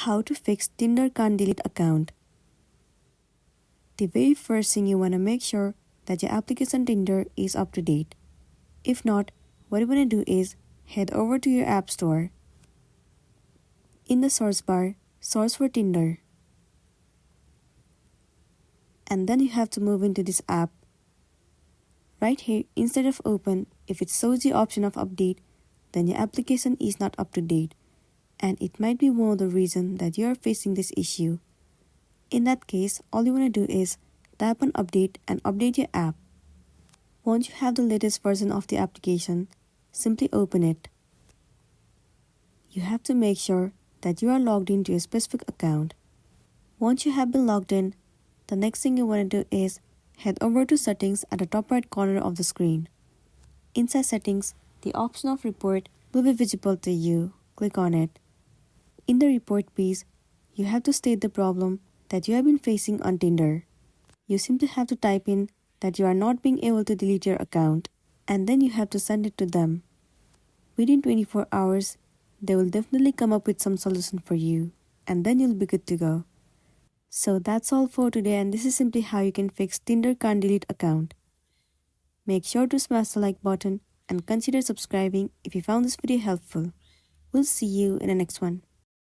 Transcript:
How to fix Tinder can't delete account. The very first thing you want to make sure that your application Tinder is up to date. If not, what you want to do is head over to your app store. In the search bar, search for Tinder. And then you have to move into this app. Right here, instead of open, if it shows the option of update, then your application is not up to date. And it might be one of the reasons that you are facing this issue. In that case, all you want to do is tap on update and update your app. Once you have the latest version of the application, simply open it. You have to make sure that you are logged into a specific account. Once you have been logged in, the next thing you want to do is head over to settings at the top right corner of the screen. Inside settings, the option of report will be visible to you. Click on it. In the report piece, you have to state the problem that you have been facing on Tinder. You simply have to type in that you are not being able to delete your account, and then you have to send it to them. Within 24 hours, they will definitely come up with some solution for you, and then you'll be good to go. So that's all for today, and this is simply how you can fix Tinder can't delete account. Make sure to smash the like button and consider subscribing if you found this video helpful. We'll see you in the next one.